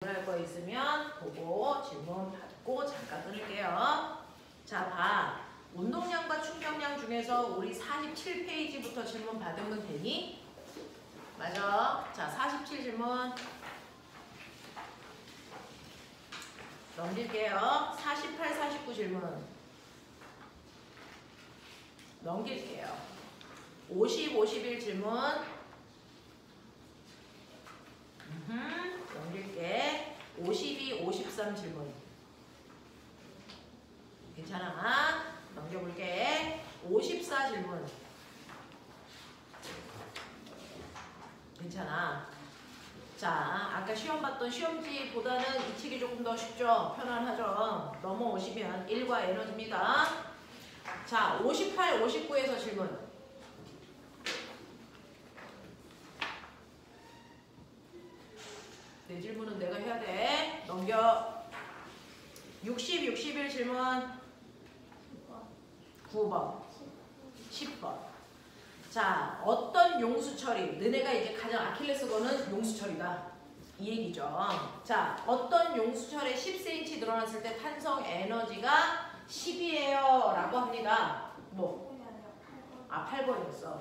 할 거 있으면 보고 질문 받고 잠깐 끊을게요. 자, 봐. 운동량과 충격량 중에서 우리 47페이지부터 질문 받으면 되니? 맞아. 자, 47 질문 넘길게요. 48, 49 질문 넘길게요. 50, 51 질문 넘길게. 52, 53 질문 괜찮아? 넘겨볼게. 54 질문 괜찮아. 자, 아까 시험 봤던 시험지보다는 이 책이 조금 더 쉽죠? 편안하죠? 넘어오시면 1과 에너지입니다. 자, 58, 59에서 질문. 내 질문은 내가 해야 돼. 넘겨. 60, 61 질문 9번 10번. 자, 어떤 용수 처리, 너네가 이제 가장 아킬레스건은 용수 처리다 이 얘기죠. 자, 어떤 용수 처리에 10cm 늘어났을 때 탄성 에너지가 10이에요 라고 합니다. 뭐? 8번이었어.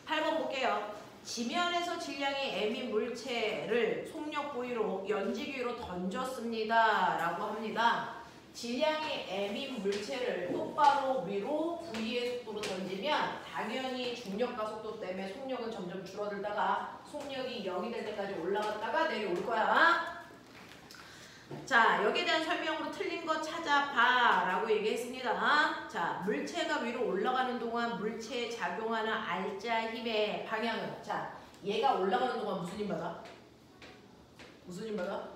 8번 볼게요. 지면에서 질량이 M인 물체를 속력 부위로 연지기 위로 던졌습니다 라고 합니다. 질량이 M인 물체를 똑바로 위로 V의 속도로 던지면 당연히 중력과 속도 때문에 속력은 점점 줄어들다가 속력이 0이 될 때까지 올라갔다가 내려올 거야. 자, 여기에 대한 설명으로 틀린 거 찾아봐 라고 얘기했습니다. 자, 물체가 위로 올라가는 동안 물체에 작용하는 알자 힘의 방향은, 자, 얘가 올라가는 동안 무슨 힘 받아? 무슨 힘 받아?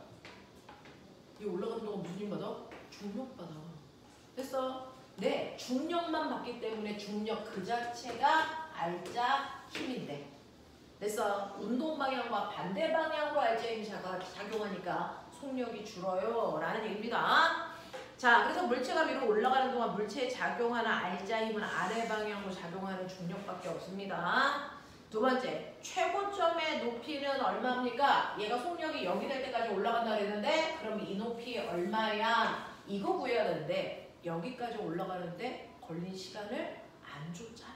얘 올라가는 동안 무슨 힘 받아? 중력 받아. 됐어? 네, 중력만 받기 때문에 중력 그 자체가 알자 힘인데. 됐어? 운동 방향과 반대 방향으로 알자 힘이 작용하니까 속력이 줄어요 라는 얘기입니다. 자, 그래서 물체가 위로 올라가는 동안 물체에 작용하는 알자 힘은 아래 방향으로 작용하는 중력밖에 없습니다. 두 번째, 최고점의 높이는 얼마입니까? 얘가 속력이 0이 될 때까지 올라간다 그랬는데 그럼 이 높이 얼마야? 이거 구해야 되는데 여기까지 올라가는데 걸린 시간을 안 줬잖아.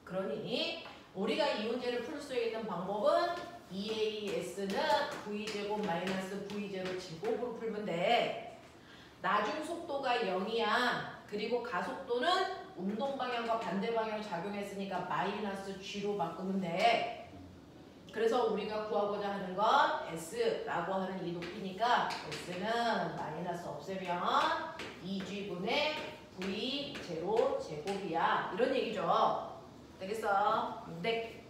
그러니 우리가 이 문제를 풀 수 있는 방법은 EAS는 V제곱 마이너스 V0 제곱으로 풀면 돼. 나중 속도가 0이야. 그리고 가속도는 운동 방향과 반대 방향 작용했으니까 마이너스 G로 바꾸면 돼. 그래서 우리가 구하고자 하는 건 S라고 하는 이 높이니까 S는 마이너스 없애면 2G분의 V0 제곱이야. 이런 얘기죠. 되겠어? 네.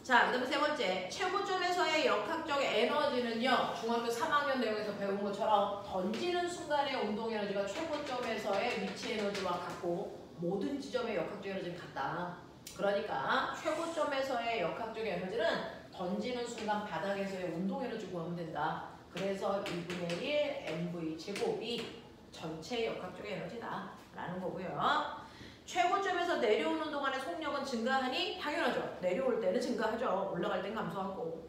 자, 그 다음에 세 번째, 최고점에서의 역학적 에너지는요, 중학교 3학년 내용에서 배운 것처럼 던지는 순간의 운동 에너지가 최고점에서의 위치 에너지와 같고 모든 지점의 역학적 에너지는 같다. 그러니까 최고점에서의 역학적 에너지는 던지는 순간 바닥에서의 운동 에너지 구하면 된다. 그래서 2분의 1 mv 제곱이 전체 역학적 에너지다 라는 거고요. 최고점에서 내려오는 동안의 속력은 증가하니? 당연하죠. 내려올 때는 증가하죠. 올라갈 땐 감소하고.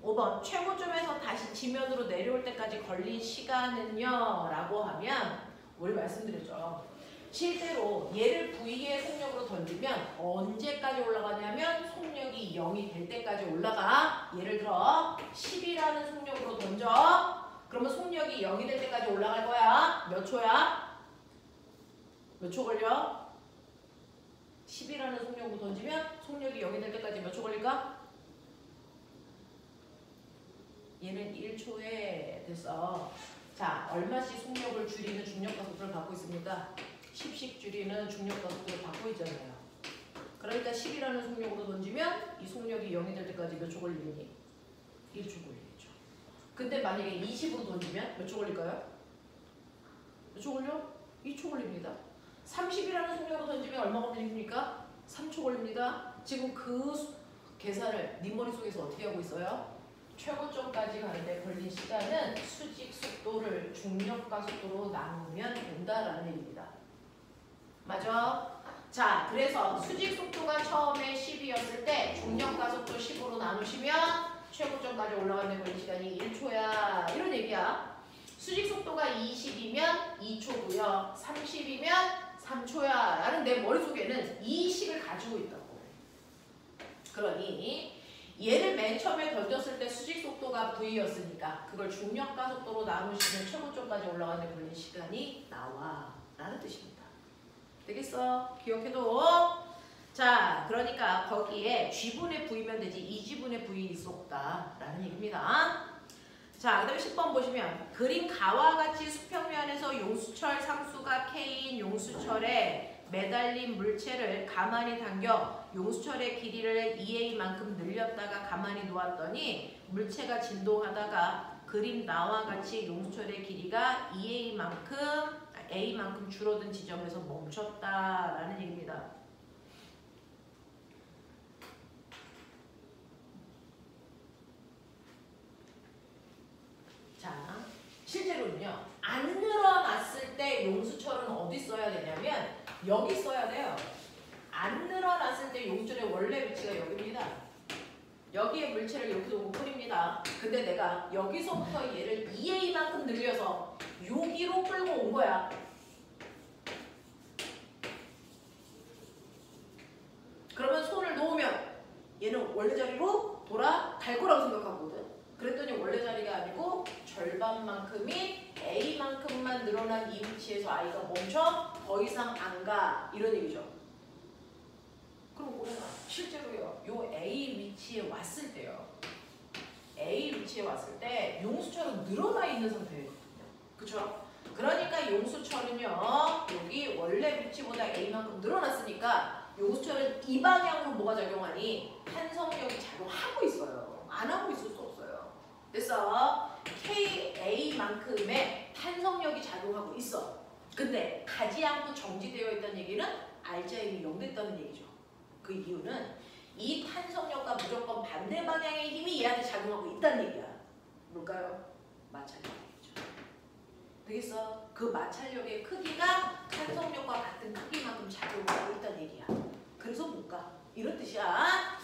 5번, 최고점에서 다시 지면으로 내려올 때까지 걸린 시간은요? 라고 하면 우리 말씀드렸죠. 실제로 얘를 V의 속력으로 던지면 언제까지 올라가냐면 속력이 0이 될 때까지 올라가. 예를 들어 10이라는 속력으로 던져. 그러면 속력이 0이 될 때까지 올라갈 거야. 몇 초야? 몇 초 걸려? 10이라는 속력으로 던지면 속력이 0이 될 때까지 몇 초 걸릴까? 얘는 1초에 됐어. 자, 얼마씩 속력을 줄이는 중력과 속도를 받고 있습니까? 10씩 줄이는 중력과 속도를 받고 있잖아요. 그러니까 10이라는 속력으로 던지면 이 속력이 0이 될 때까지 몇 초 걸리니? 1초 걸리겠죠. 근데 만약에 20으로 던지면 몇 초 걸릴까요? 몇 초 걸려? 2초 걸립니다. 30이라는 속력으로 던지면 얼마 걸립니까? 3초 걸립니다. 지금 그 계산을 네 머릿속에서 어떻게 하고 있어요? 최고점까지 가는데 걸린 시간은 수직 속도를 중력과 속도로 나누면 된다라는 얘기입니다. 맞아? 자, 그래서 수직 속도가 처음에 10이었을 때 중력과 속도 10으로 나누시면 최고점까지 올라가는 걸린 시간이 1초야. 이런 얘기야. 수직 속도가 20이면 2초고요. 30이면 3초야. 라는 내 머릿속에는 이 식을 가지고 있다고. 그러니 얘를 맨 처음에 던졌을 때 수직 속도가 V였으니까 그걸 중력가 속도로 나누시면 최고점까지 올라가는 걸린 시간이 나와. 라는 뜻입니다. 되겠어? 기억해둬. 자, 그러니까 거기에 G분의 V면 되지 2G분의 V 있을 수 없다 라는 얘기입니다. 자, 그 다음에 10번 보시면 그림 가와 같이 수평면에서 용수철 상수가 K인 용수철에 매달린 물체를 가만히 당겨 용수철의 길이를 2A만큼 늘렸다가 가만히 놓았더니 물체가 진동하다가 그림 나와 같이 용수철의 길이가 A만큼 줄어든 지점에서 멈췄다라는 얘기입니다. 자, 실제로는요. 안 늘어났을 때 용수철은 어디 써야 되냐면 여기 써야 돼요. 안 늘어났을 때 용수철의 원래 위치가 여기입니다. 여기에 물체를 여기서 뿌립니다. 근데 내가 여기서부터 얘를 2A만큼 늘려서 여기로 끌고 온 거야. 그러면 손을 놓으면 얘는 원래 자리로 돌아갈 거라고 생각하거든. 그랬더니 원래 자리가 아니고 절반만큼인 A만큼만 늘어난 이 위치에서 I가 멈춰 더 이상 안 가. 이런 얘기죠. 그럼 우리가 실제로요. 요 A 위치에 왔을 때요. A 위치에 왔을 때 용수철은 늘어나 있는 상태거든요. 그쵸? 그러니까 용수철은요. 여기 원래 위치보다 A만큼 늘어났으니까 용수철은 이 방향으로 뭐가 작용하니? 탄성력이 작용하고 있어요. 안 하고 있을 수 없어요. 됐어? KA만큼의 탄성력이 작용하고 있어. 근데 가지 않고 정지되어 있다는 얘기는 R자임이 0 됐다는 얘기죠. 그 이유는 이 탄성력과 무조건 반대 방향의 힘이 얘한테 작용하고 있다는 얘기야. 뭘까요? 마찰력이죠. 되겠어? 그 마찰력의 크기가 탄성력과 같은 크기만큼 작용하고 있다는 얘기야. 그래서 못 가. 이런 뜻이야.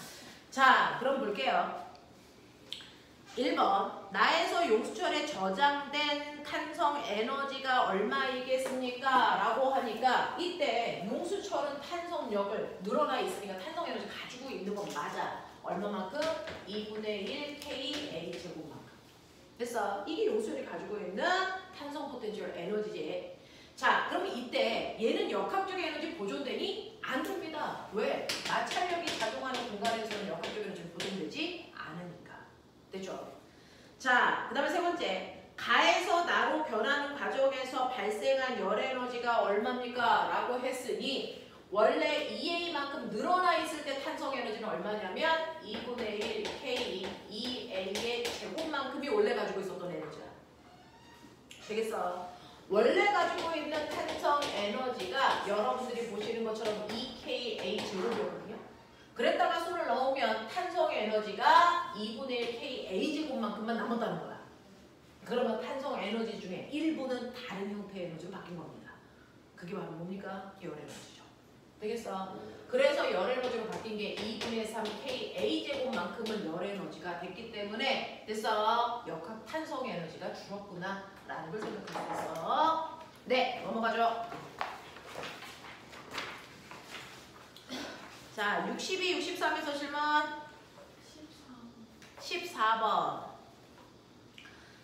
자, 그럼 볼게요. 1번. 나에서 용수철에 저장된 탄성 에너지가 얼마이겠습니까? 라고 하니까 이때 용수철은 탄성력을 늘어나 있으니까 탄성 에너지 가지고 있는 건 맞아. 얼마만큼? 2분의 1 KA 제곱만큼. 됐어. 이게 용수철이 가지고 있는 탄성 포텐셜 에너지지. 자, 그러면 이때 얘는 역학적 에너지 보존되니? 안 됩니다. 왜? 마찰력이 작용하는 공간에서는 역학적 에너지는 보존되지 않으니까. 됐죠? 자, 그 다음에 세 번째. 가에서 나로 변하는 과정에서 발생한 열 에너지가 얼마입니까? 라고 했으니 원래 2A만큼 늘어나 있을 때 탄성 에너지는 얼마냐면 2분의 1 K 2A의 제곱만큼이 원래 가지고 있었던 에너지야. 되겠어? 원래 가지고 있는 탄성 에너지가 여러분들이 보시는 것처럼 2KA 제곱이거든요. 그랬다가 손을 넣으면 탄성 에너지가 2분의 1 KA 제곱만큼만 남았다는 거야. 그러면 탄성 에너지 중에 일부는 다른 형태의 에너지로 바뀐 겁니다. 그게 바로 뭡니까? 열 에너지죠. 되겠어? 그래서 열 에너지로 바뀐 게 2분의 3 KA 제곱만큼은 열 에너지가 됐기 때문에 됐어? 역학 탄성 에너지가 줄었구나 라는 걸 생각할 수 있어. 네, 넘어가죠. 자, 62, 63에서 질문 14번.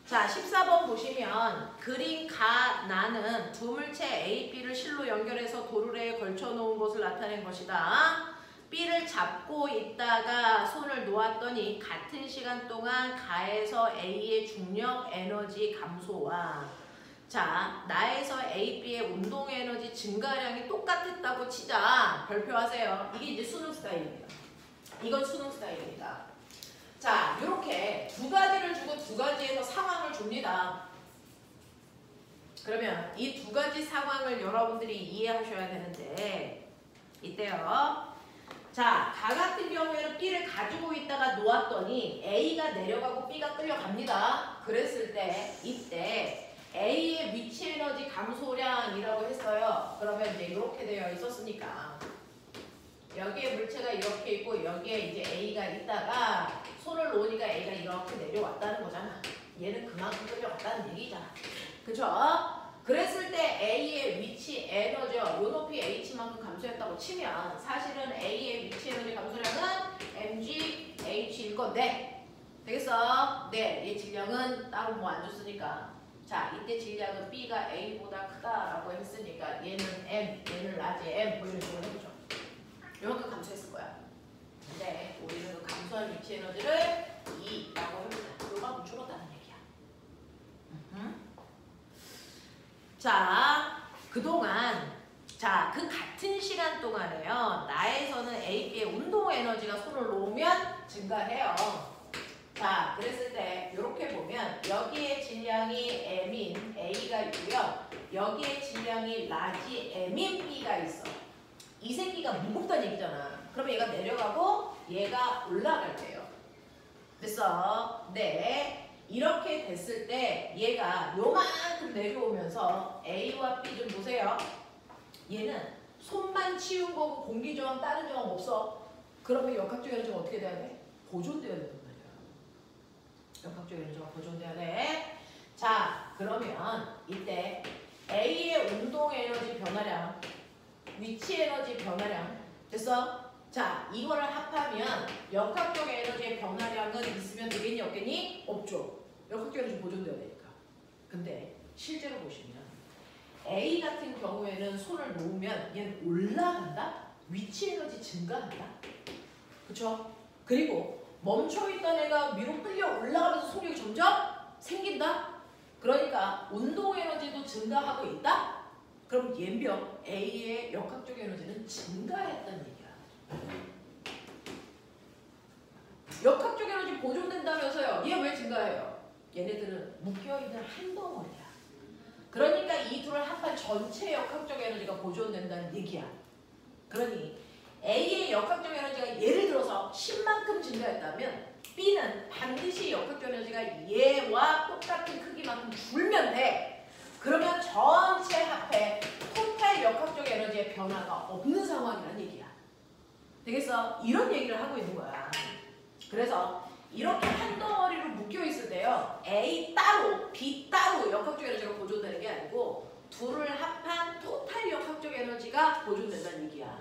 자, 14번 보시면 그린 가, 나는 두 물체 A, B를 실로 연결해서 도르래에 걸쳐놓은 것을 나타낸 것이다. B를 잡고 있다가 손을 놓았더니 같은 시간 동안 가에서 A의 중력 에너지 감소와 자, 나에서 A, B의 운동 에너지 증가량이 똑같았다고 치자. 별표하세요. 이게 이제 수능 스타일입니다. 이건 수능 스타일입니다. 자, 이렇게 두 가지를 주고 두 가지에서 상황을 줍니다. 그러면 이 두 가지 상황을 여러분들이 이해하셔야 되는데 이때요. 자, 가 같은 경우에는 B를 가지고 있다가 놓았더니 A가 내려가고 B가 끌려갑니다. 그랬을 때 이때 A의 위치 에너지 감소량이라고 했어요. 그러면 이제 이렇게 되어 있었으니까 여기에 물체가 이렇게 있고 여기에 이제 A가 있다가 손을 놓으니까 A가 이렇게 내려왔다는 거잖아. 얘는 그만큼 끌려왔다는 얘기잖아. 그쵸? 그랬을 때 A의 위치 에너지요. 요 높이 H만큼 감소했다고 치면 사실은 A의 위치 에너지 감소량은 mgH일 건데 되겠어? 네, 얘 질량은 따로 뭐 안 줬으니까 자, 이때 질량은 B가 A보다 크다라고 했으니까 얘는 M, 얘는 라지 M 뭐 이런 식으로 해보죠. 요만큼 감소했을 거야. 근데 우리는 그 감소한 위치 에너지를 2라고 해보자. 요만큼 줄었다는 얘기야. 자, 그동안 그 같은 시간 동안에요. 나에서는 A, B의 운동 에너지가 손을 놓으면 증가해요. 자, 그랬을 때 이렇게 보면 여기에 질량이 M인 A가 있고요. 여기에 질량이 라지 M인 B가 있어. 이 새끼가 무겁다는 얘기잖아. 그러면 얘가 내려가고 얘가 올라갈 때요. 됐어? 네. 이렇게 됐을 때 얘가 요만큼 내려오면서 A와 B 좀 보세요. 얘는 손만 치운 거고 공기 저항 다른 저항 없어. 그러면 역학적 에너지가 어떻게 돼야 돼? 보존돼야 된단 말이야. 역학적 에너지가 보존돼야 돼. 자, 그러면 이때 A의 운동 에너지 변화량, 위치 에너지 변화량 됐어? 자, 이거를 합하면 역학적 에너지의 변화량은 있으면 되겠니 없겠니? 없죠. 역학적 에너지 보존돼야 되니까. 근데 실제로 보시면 A 같은 경우에는 손을 놓으면 얘는 올라간다? 위치 에너지 증가한다? 그쵸? 그리고 멈춰있던 애가 위로 끌려 올라가면서 속력이 점점 생긴다? 그러니까 운동 에너지도 증가하고 있다? 그럼 얘며 A의 역학적 에너지는 증가했다는 얘기야. 역학적 에너지 보존된다면서요. 얘 왜 증가해요? 얘네들은 묶여있는 한 덩어리야. 그러니까 이 둘을 합한 전체 역학적 에너지가 보존된다는 얘기야. 그러니 A의 역학적 에너지가 예를 들어서 10만큼 증가했다면 B는 반드시 역학적 에너지가 얘와 똑같은 크기만큼 줄면 돼. 그러면 전체 합해 토탈 역학적 에너지의 변화가 없는 상황이라는 얘기야. 되겠어? 이런 얘기를 하고 있는 거야. 그래서 이렇게 한 덩어리로 묶여있을 때요. A 따로, B 따로 역학적 에너지가 보존되는 게 아니고 둘을 합한 토탈 역학적 에너지가 보존된다는 얘기야.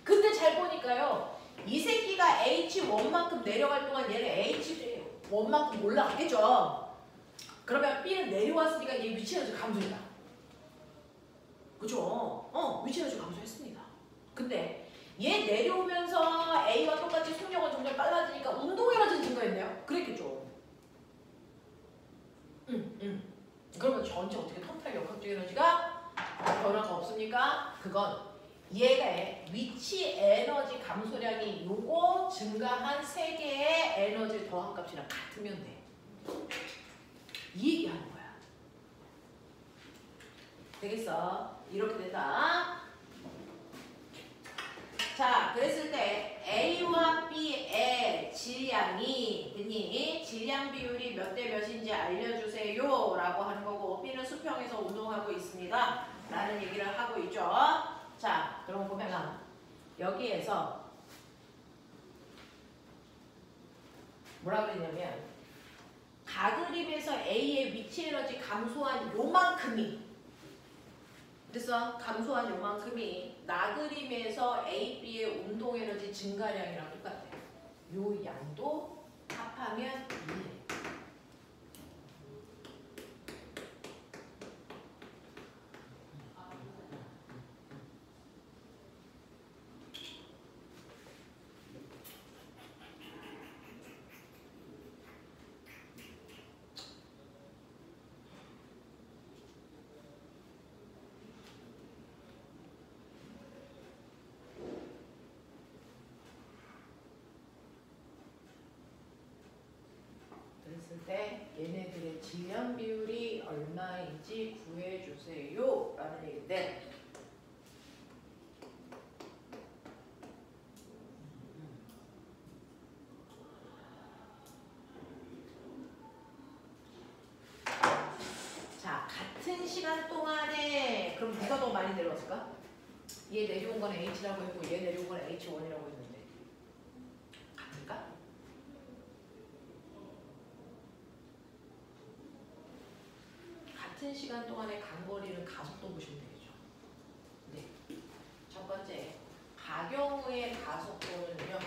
근데 잘 보니까요. 이 새끼가 H1만큼 내려갈 동안 얘는 H1만큼 올라갔겠죠. 그러면 B는 내려왔으니까 얘 위치 에너지 감소했다. 그죠? 위치 에너지 감소했습니다. 근데 얘 내려오면서 A와 똑같이 속력은 점점 빨라지니까 운동 에너지는 증가했네요. 그랬겠죠. 그러면 전체 어떻게 토탈 역학적 에너지가 변화가 없습니까? 그건 얘가 위치 에너지 감소량이 요거 증가한 3개의 에너지 더한 값이랑 같으면 돼. 이 얘기하는 거야. 되겠어? 이렇게 된다. 자, 그랬을 때 A와 B의 질량이 질량 비율이 몇 대 몇인지 알려주세요 라고 하는 거고 B는 수평에서 운동하고 있습니다 라는 얘기를 하고 있죠. 자, 그럼 보면 여기에서 뭐라 그랬냐면 가그림에서 A의 위치 에너지 감소한 요만큼이 그래서 감소한 요만큼이 나그림에서 A, B의 운동 에너지 증가량이랑 똑같아요. 요 양도 합하면 2. 때 얘네들의 질량 비율이 얼마인지 구해주세요 라는 얘기인데 자, 같은 시간 동안에 그럼 누가 더 많이 내려왔을까? 얘 내려온 건 H라고 했고 얘 내려온 건 H1이라고 했는데 같을까? 같은 시간 동안에 간 거리는 가속도 보시면 되겠죠. 네. 첫 번째, 가경의 가속도는요.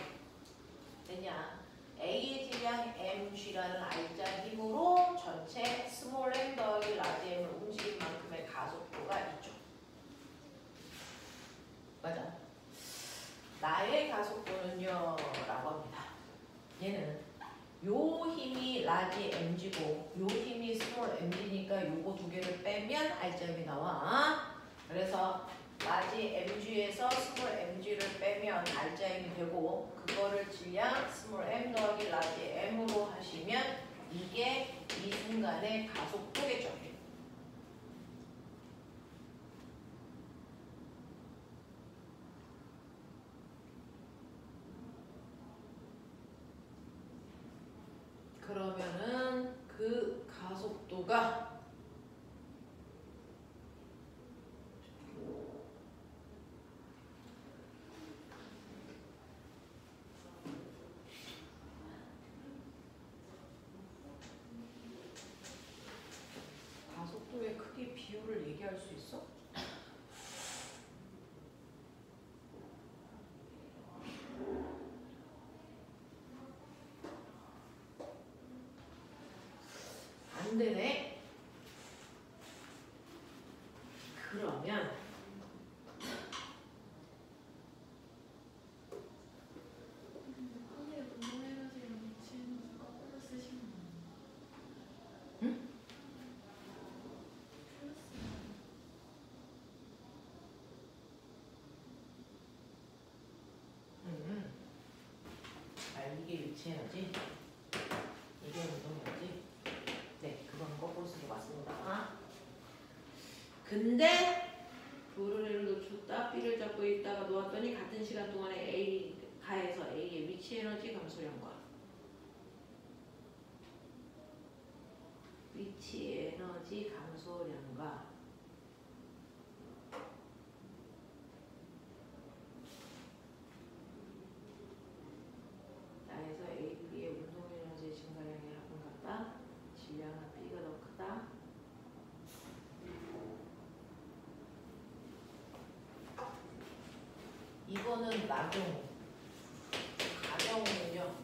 됐냐? A의 질량 mg라는 R자 힘으로 전체 스몰 m 더하기 라지 m을 움직인 만큼의 가속도가 있죠. 맞아. 나의 가속도는요 라고 합니다. 얘는 요 힘이 라지 mg고 요 힘이 스몰 mg니까 요거 두 개를 빼면 R자 힘이 나와. 그래서 라지 mg에서 스몰 mg를 빼면 R자 힘이 되고 그거를 질량 스몰 m 더하기 라지 m으로 하시면 이게 이 순간의 가속도겠죠. 그러면은 그 가속도가 가속도의 크기 비율을 얘기할 수 있어? 안 되네. 그러면 응? 이게 위치 에너지, 이게 운동 에너지. 네, 그건 거꾸로 쓰기 맞습니다. 근데 도로를 놓쳤다 B를 잡고 있다가 놓았더니 같은 시간 동안에 A가에서 A의 위치 에너지 감소량과 위치 에너지 감소량과 나에서 A, B의 운동 에너지 증가량이 합은 같다. 질량은 B가 더 크다. 이거는 나경우. 가경우는요.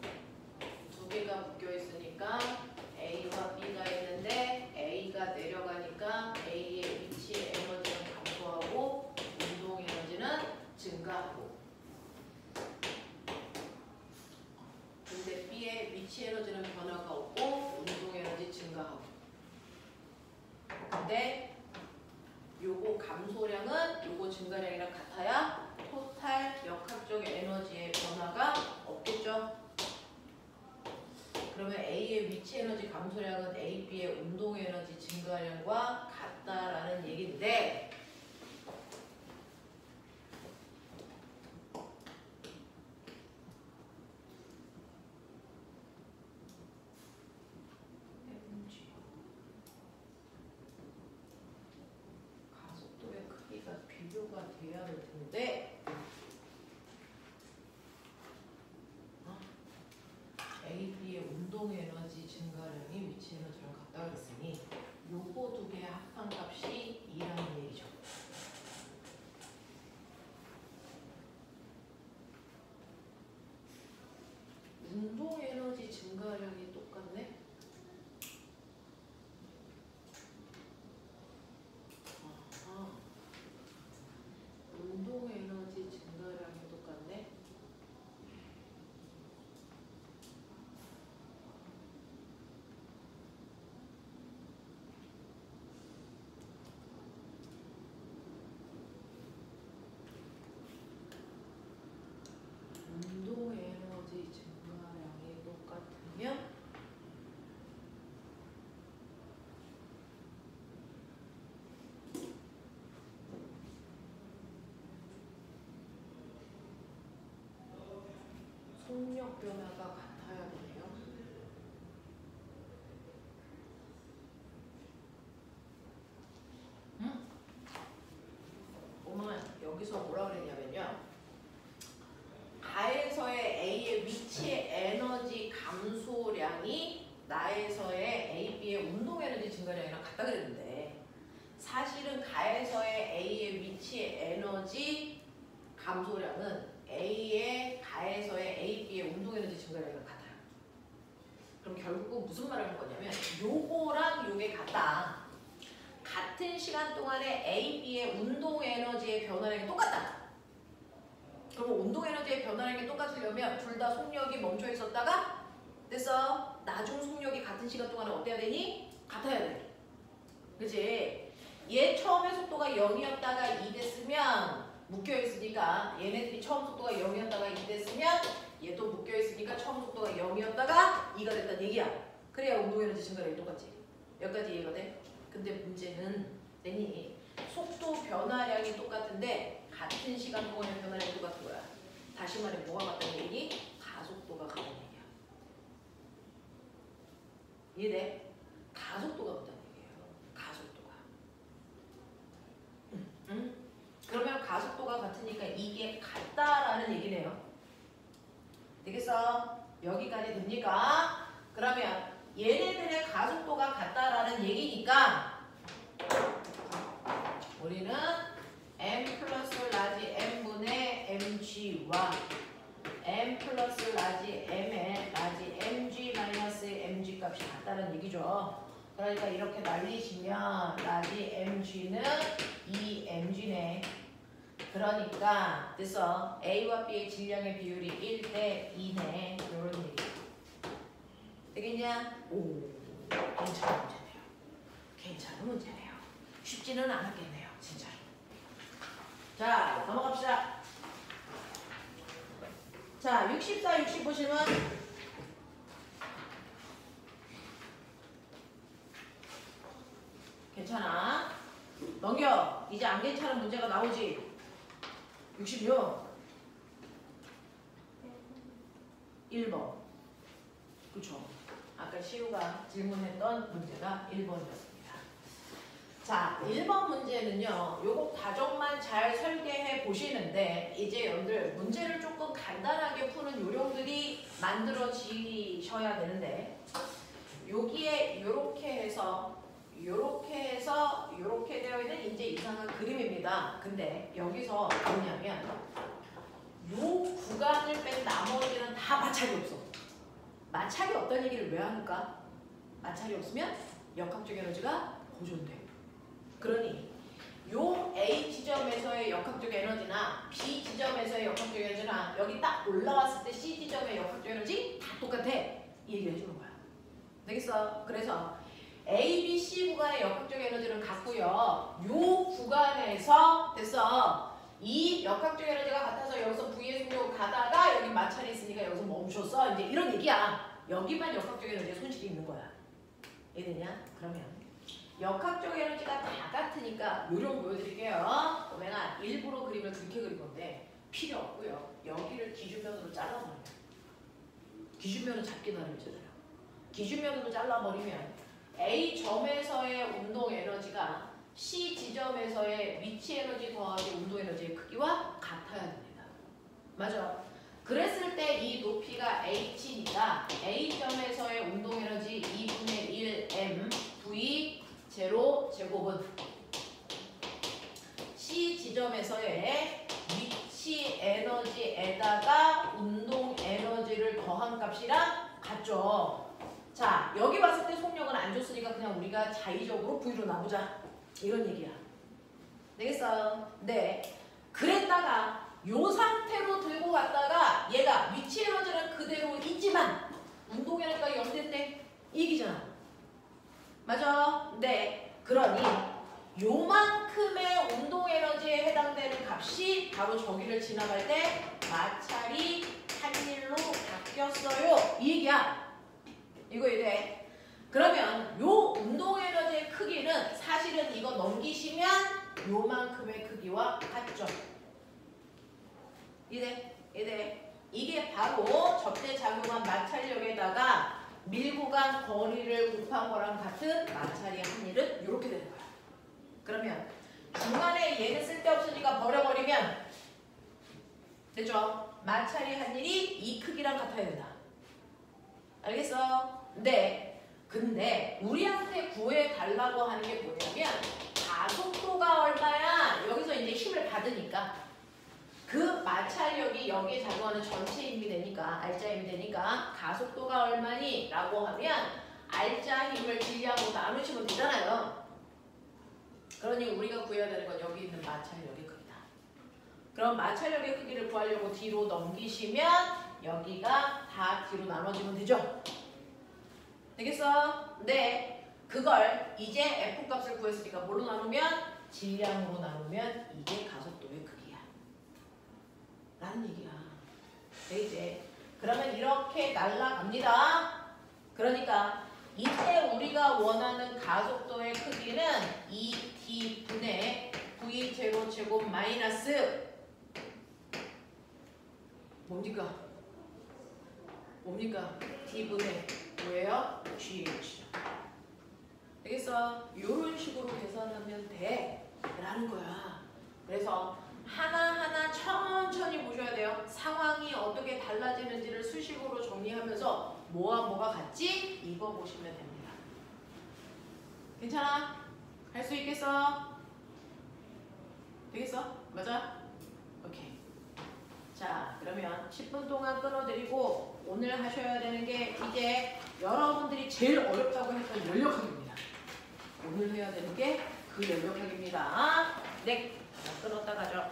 두 개가 묶여 있으니까 A와 B가 있는데 A가 내려가니까 A의 위치 에너지는 감소하고 운동 에너지는 증가하고. 근데 B의 위치 에너지는 변화가 없고 운동 에너지 증가하고. 근데 요거 감소량은 요거 증가량이랑 같아야 토탈 역학적 에너지의 변화가 없겠죠. 그러면 A의 위치 에너지 감소량은 A, B의 운동 에너지 증가량과 같다라는 얘기인데 가속도의 크기가 비교가 돼야 될 텐데 A, B의 운동 에너지 증가량이 위치 에너지랑 같다고 했으니 요거 두 개의 합한 값이 2라는 얘기죠. 운동 에너지 증가량이 똑같네? 아하. 운동 에너지 증가량이 똑같네? 운동 에너지 증가량이 똑같으면 속력 변화가 같아야 되네요. 응? 보면 여기서 뭐라 그랬지? 감소량은 A의 가에서의 A, B의 운동에너지 증가량이랑 같아요. 그럼 결국은 무슨 말을 할 거냐면 요거랑 요게 같다. 같은 시간 동안에 A, B의 운동에너지의 변화량이 똑같다. 그러면 운동에너지의 변화량이 똑같으려면 둘 다 속력이 멈춰 있었다가 됐어. 나중 속력이 같은 시간 동안에 어때야 되니? 같아야 돼. 그치? 얘 처음에 속도가 0이었다가 2 됐으면 묶여있으니까 얘네들이 처음 속도가 0이었다가 2 됐으면 얘도 묶여있으니까 처음 속도가 0이었다가 2가 됐다는 얘기야. 그래야 운동에너지 증가량이 똑같지. 여기까지 이해가 돼? 근데 문제는 내니 속도 변화량이 똑같은데 같은 시간 동안의 변화량이 똑같은 거야. 다시 말해 뭐가 같다는 얘기니? 가속도가 같다는 얘기야. 이해돼? 가속도가 같다는 얘기예요. 가속도가. 그러면 가속도가 같으니까 이게 같다라는 얘기네요. 되겠어? 여기까지 됩니까? 그러면 얘네들의 가속도가 같다라는 얘기니까 우리는 m 플러스 라지 m분의 mg와 m 플러스 라지 m의 라지 mg 마이너스 mg 값이 같다는 얘기죠. 그러니까 이렇게 날리시면 라지 mg는 2mg네. 그러니까 됐어. A와 B의 질량의 비율이 1대 2네. 이런 얘기. 되겠냐? 오, 괜찮은 문제네요. 괜찮은 문제네요. 쉽지는 않았겠네요. 진짜로. 자, 넘어갑시다. 자, 64, 60 보시면 괜찮아. 넘겨. 이제 안 괜찮은 문제가 나오지. 66 1번. 그쵸. 아까 시우가 질문했던 문제가 1번이었습니다. 자, 1번 문제는요. 요거 과정만 잘 설계해 보시는데 이제 여러분들 문제를 조금 간단하게 푸는 요령들이 만들어지셔야 되는데 여기에 요렇게 해서 요렇게 되어 있는 이제 이상한 그림입니다. 근데 여기서 뭐냐면 요 구간을 뺀 나머지는 다 마찰이 없어. 마찰이 없다는 얘기를 왜 하는가? 마찰이 없으면 역학적 에너지가 보존돼. 그러니 요 A 지점에서의 역학적 에너지나 B 지점에서의 역학적 에너지나 여기 딱 올라왔을 때 C 지점의 역학적 에너지 다 똑같아. 이 얘기를 해주는 거야. 되겠어? 그래서 A, B, C 구간의 역학적 에너지는 같고요. 요 구간에서 됐어. 이 역학적 에너지가 같아서 여기서 V의 속력으로 가다가 여기 마찰이 있으니까 여기서 멈췄어. 이제 이런 얘기야. 여기만 역학적 에너지의 손실이 있는 거야. 이해되냐? 그러면 역학적 에너지가 다 같으니까 요령 보여드릴게요. 오메가 일부러 그림을 그렇게 그린 건데 필요 없고요. 여기를 기준면으로 잘라버려요. 기준면은 잡기 나름이잖아요. 기준면으로 잘라버리면 A 점에서의 운동 에너지가 C 지점에서의 위치 에너지 더하기 운동 에너지의 크기와 같아야 됩니다. 맞아. 그랬을 때 이 높이가 h니까 A 점에서의 운동 에너지 2분의 1 m v 제로 제곱은 C 지점에서의 위치 에너지에다가 운동 에너지를 더한 값이랑 같죠. 자, 여기 봤을 때 속력은 안 줬으니까 그냥 우리가 자의적으로 V로 나누자. 이런 얘기야. 되겠어? 네. 그랬다가 요 상태로 들고 갔다가 얘가 위치 에너지는 그대로 있지만 운동 에너지가 0됐대. 이 얘기잖아. 맞아? 네. 그러니 요만큼의 운동 에너지에 해당되는 값이 바로 저기를 지나갈 때 마찰이 한 일로 바뀌었어요. 이 얘기야. 이거 이래. 그러면 요 운동 에너지의 크기는 사실은 이거 넘기시면 요만큼의 크기와 같죠. 이래. 이게 바로 접대작용한 마찰력에다가 밀고 간 거리를 곱한 거랑 같은 마찰이 한 일은 이렇게 되는 거야. 그러면 중간에 얘는 쓸데없으니까 버려버리면 되죠? 마찰이 한 일이 이 크기랑 같아야 된다. 알겠어? 네. 근데 우리한테 구해달라고 하는 게 뭐냐면 가속도가 얼마야? 여기서 이제 힘을 받으니까 그 마찰력이 여기에 작용하는 전체 힘이 되니까 알자 힘이 되니까 가속도가 얼마니? 라고 하면 알자 힘을 질량으로 나누시면 되잖아요. 그러니 우리가 구해야 되는 건 여기 있는 마찰력의 크기다. 그럼 마찰력의 크기를 구하려고 뒤로 넘기시면 여기가 다 뒤로 나눠지면 되죠? 되겠어? 네. 그걸 이제 F값을 구했으니까 뭘로 나누면? 질량으로 나누면 이게 가속도의 크기야. 라는 얘기야. 네, 이제. 그러면 이렇게 날아갑니다. 그러니까 이때 우리가 원하는 가속도의 크기는 2T분의 V0 제곱 마이너스 뭡니까? T분의 뭐예요? GH. 되겠어? 이런 식으로 계산하면 돼. 라는 거야. 그래서 하나하나 천천히 보셔야 돼요. 상황이 어떻게 달라지는지를 수식으로 정리하면서 뭐와 뭐가 같지? 이거 보시면 됩니다. 괜찮아? 할 수 있겠어? 되겠어? 맞아? 오케이. 자, 그러면 10분 동안 끊어드리고 오늘 하셔야 되는 게 이제 여러분들이 제일 어렵다고 했던 연력학입니다. 오늘 해야 되는 게 그 연력학입니다. 네, 끊었다 가죠.